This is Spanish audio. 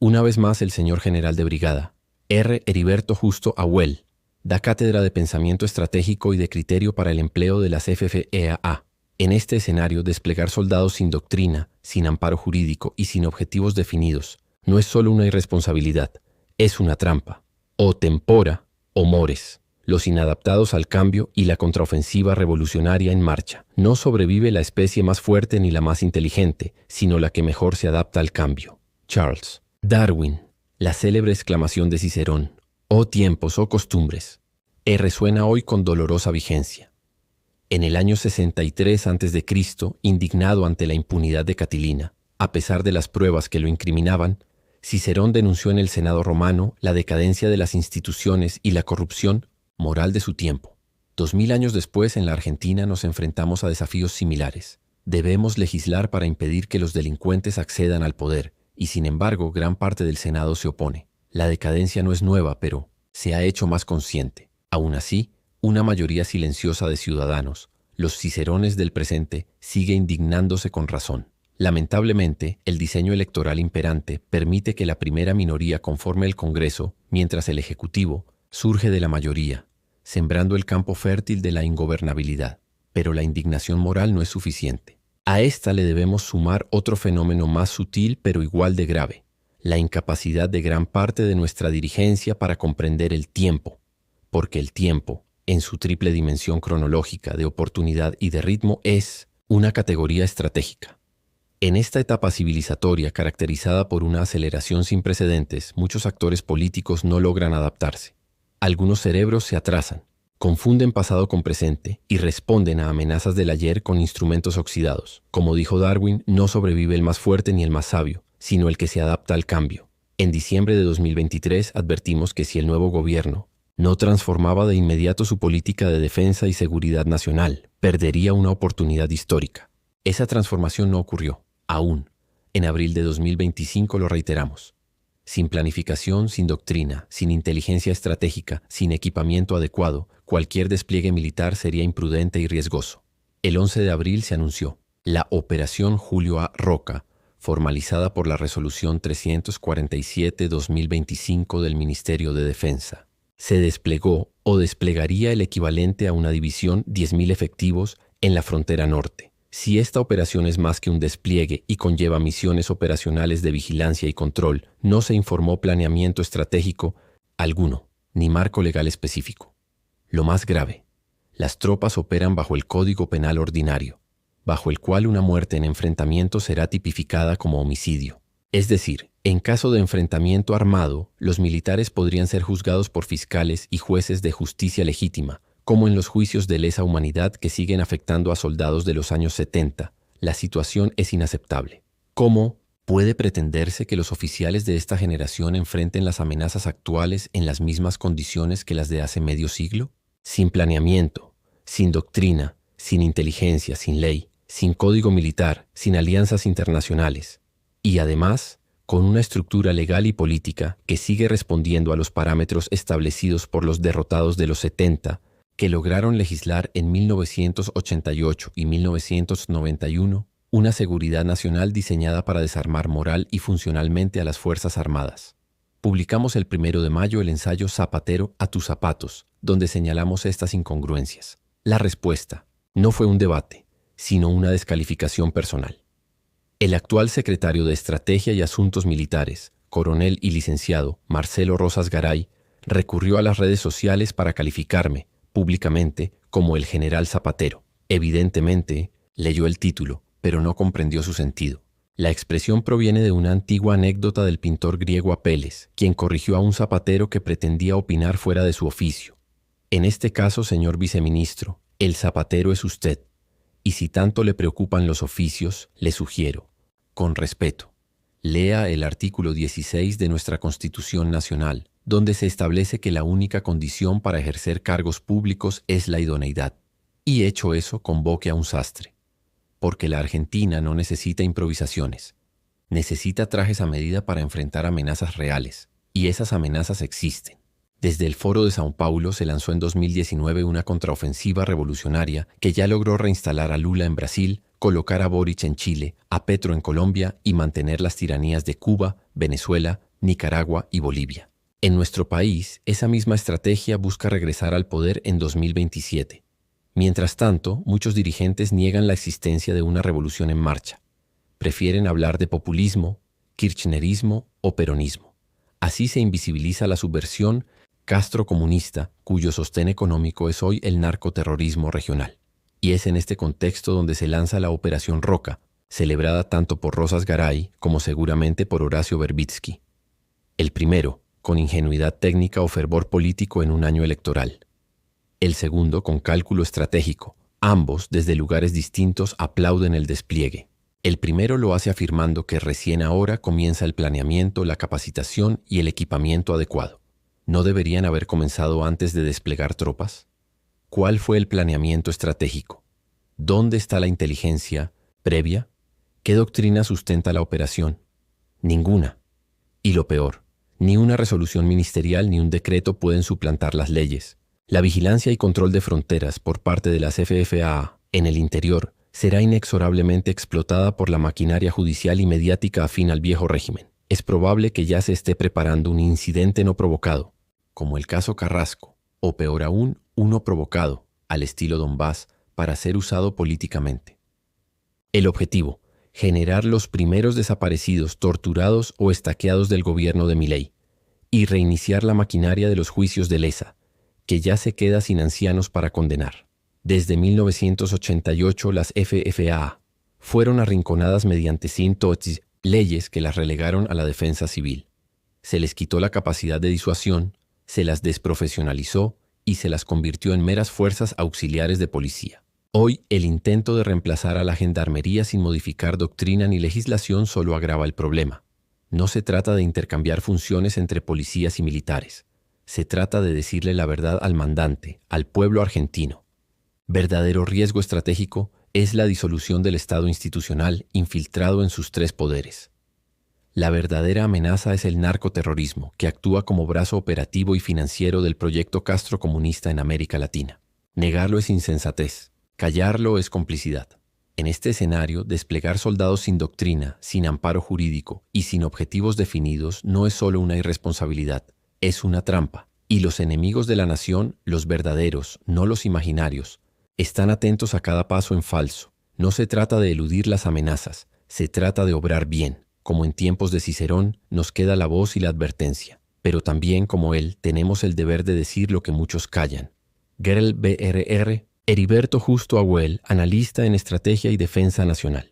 Una vez más el señor general de brigada, R. Heriberto Justo Ahuel, da cátedra de pensamiento estratégico y de criterio para el empleo de las FFEAA. En este escenario, desplegar soldados sin doctrina, sin amparo jurídico y sin objetivos definidos no es solo una irresponsabilidad, es una trampa. O tempora o mores. Los inadaptados al cambio y la contraofensiva revolucionaria en marcha. No sobrevive la especie más fuerte ni la más inteligente, sino la que mejor se adapta al cambio. Charles Darwin. La célebre exclamación de Cicerón: «Oh tiempos, oh costumbres», resuena hoy con dolorosa vigencia. En el año 63 a.C., indignado ante la impunidad de Catilina, a pesar de las pruebas que lo incriminaban, Cicerón denunció en el Senado romano la decadencia de las instituciones y la corrupción moral de su tiempo. 2000 años después, en la Argentina, nos enfrentamos a desafíos similares. Debemos legislar para impedir que los delincuentes accedan al poder, y sin embargo, gran parte del Senado se opone. La decadencia no es nueva, pero se ha hecho más consciente. Aún así, una mayoría silenciosa de ciudadanos, los cicerones del presente, sigue indignándose con razón. Lamentablemente, el diseño electoral imperante permite que la primera minoría conforme el Congreso, mientras el Ejecutivo surge de la mayoría, sembrando el campo fértil de la ingobernabilidad. Pero la indignación moral no es suficiente. A esta le debemos sumar otro fenómeno más sutil pero igual de grave: la incapacidad de gran parte de nuestra dirigencia para comprender el tiempo, porque el tiempo, en su triple dimensión cronológica, de oportunidad y de ritmo, es una categoría estratégica. En esta etapa civilizatoria caracterizada por una aceleración sin precedentes, muchos actores políticos no logran adaptarse. Algunos cerebros se atrasan, confunden pasado con presente y responden a amenazas del ayer con instrumentos oxidados. Como dijo Darwin, no sobrevive el más fuerte ni el más sabio, sino el que se adapta al cambio. En diciembre de 2023 advertimos que si el nuevo gobierno no transformaba de inmediato su política de defensa y seguridad nacional, perdería una oportunidad histórica. Esa transformación no ocurrió, aún. En abril de 2025 lo reiteramos. Sin planificación, sin doctrina, sin inteligencia estratégica, sin equipamiento adecuado, cualquier despliegue militar sería imprudente y riesgoso. El 11 de abril se anunció la Operación Julio A. Roca, formalizada por la Resolución 347-2025 del Ministerio de Defensa. Se desplegó o desplegaría el equivalente a una división, 10.000 efectivos, en la frontera norte. Si esta operación es más que un despliegue y conlleva misiones operacionales de vigilancia y control, no se informó planeamiento estratégico alguno, ni marco legal específico. Lo más grave, las tropas operan bajo el Código Penal Ordinario, bajo el cual una muerte en enfrentamiento será tipificada como homicidio. Es decir, en caso de enfrentamiento armado, los militares podrían ser juzgados por fiscales y jueces de justicia legítima, como en los juicios de lesa humanidad que siguen afectando a soldados de los años 70, la situación es inaceptable. ¿Cómo puede pretenderse que los oficiales de esta generación enfrenten las amenazas actuales en las mismas condiciones que las de hace medio siglo? Sin planeamiento, sin doctrina, sin inteligencia, sin ley, sin código militar, sin alianzas internacionales. Y además, con una estructura legal y política que sigue respondiendo a los parámetros establecidos por los derrotados de los 70, que lograron legislar en 1988 y 1991 una seguridad nacional diseñada para desarmar moral y funcionalmente a las Fuerzas Armadas. Publicamos el 1 de mayo el ensayo Zapatero a tus zapatos, donde señalamos estas incongruencias. La respuesta no fue un debate, sino una descalificación personal. El actual secretario de Estrategia y Asuntos Militares, coronel y licenciado Marcelo Rosas Garay, recurrió a las redes sociales para calificarme públicamente como el general Zapatero. Evidentemente, leyó el título, pero no comprendió su sentido. La expresión proviene de una antigua anécdota del pintor griego Apeles, quien corrigió a un zapatero que pretendía opinar fuera de su oficio. En este caso, señor viceministro, el zapatero es usted, y si tanto le preocupan los oficios, le sugiero, con respeto, lea el artículo 16 de nuestra Constitución Nacional, donde se establece que la única condición para ejercer cargos públicos es la idoneidad. Y hecho eso, convoque a un sastre. Porque la Argentina no necesita improvisaciones. Necesita trajes a medida para enfrentar amenazas reales. Y esas amenazas existen. Desde el Foro de São Paulo se lanzó en 2019 una contraofensiva revolucionaria que ya logró reinstalar a Lula en Brasil, colocar a Boric en Chile, a Petro en Colombia y mantener las tiranías de Cuba, Venezuela, Nicaragua y Bolivia. En nuestro país, esa misma estrategia busca regresar al poder en 2027. Mientras tanto, muchos dirigentes niegan la existencia de una revolución en marcha. Prefieren hablar de populismo, kirchnerismo o peronismo. Así se invisibiliza la subversión castrocomunista, cuyo sostén económico es hoy el narcoterrorismo regional. Y es en este contexto donde se lanza la Operación Roca, celebrada tanto por Rosas Garay como seguramente por Horacio Verbitsky. El primero, con ingenuidad técnica o fervor político en un año electoral. El segundo, con cálculo estratégico. Ambos, desde lugares distintos, aplauden el despliegue. El primero lo hace afirmando que recién ahora comienza el planeamiento, la capacitación y el equipamiento adecuado. ¿No deberían haber comenzado antes de desplegar tropas? ¿Cuál fue el planeamiento estratégico? ¿Dónde está la inteligencia previa? ¿Qué doctrina sustenta la operación? Ninguna. Y lo peor, ni una resolución ministerial ni un decreto pueden suplantar las leyes. La vigilancia y control de fronteras por parte de las FFAA en el interior será inexorablemente explotada por la maquinaria judicial y mediática afín al viejo régimen. Es probable que ya se esté preparando un incidente no provocado, como el caso Carrasco, o peor aún, uno provocado, al estilo Donbass, para ser usado políticamente. El objetivo: generar los primeros desaparecidos, torturados o estaqueados del gobierno de Milei, y reiniciar la maquinaria de los juicios de lesa, que ya se queda sin ancianos para condenar. Desde 1988 las FFAA fueron arrinconadas mediante 108 leyes que las relegaron a la defensa civil. Se les quitó la capacidad de disuasión, se las desprofesionalizó y se las convirtió en meras fuerzas auxiliares de policía. Hoy, el intento de reemplazar a la gendarmería sin modificar doctrina ni legislación solo agrava el problema. No se trata de intercambiar funciones entre policías y militares. Se trata de decirle la verdad al mandante, al pueblo argentino. Verdadero riesgo estratégico es la disolución del Estado institucional infiltrado en sus tres poderes. La verdadera amenaza es el narcoterrorismo, que actúa como brazo operativo y financiero del proyecto castrocomunista en América Latina. Negarlo es insensatez. Callarlo es complicidad. En este escenario, desplegar soldados sin doctrina, sin amparo jurídico y sin objetivos definidos no es solo una irresponsabilidad, es una trampa. Y los enemigos de la nación, los verdaderos, no los imaginarios, están atentos a cada paso en falso. No se trata de eludir las amenazas, se trata de obrar bien. Como en tiempos de Cicerón, nos queda la voz y la advertencia. Pero también, como él, tenemos el deber de decir lo que muchos callan. Gerald B.R.R. Heriberto Justo Agüel, analista en Estrategia y Defensa Nacional.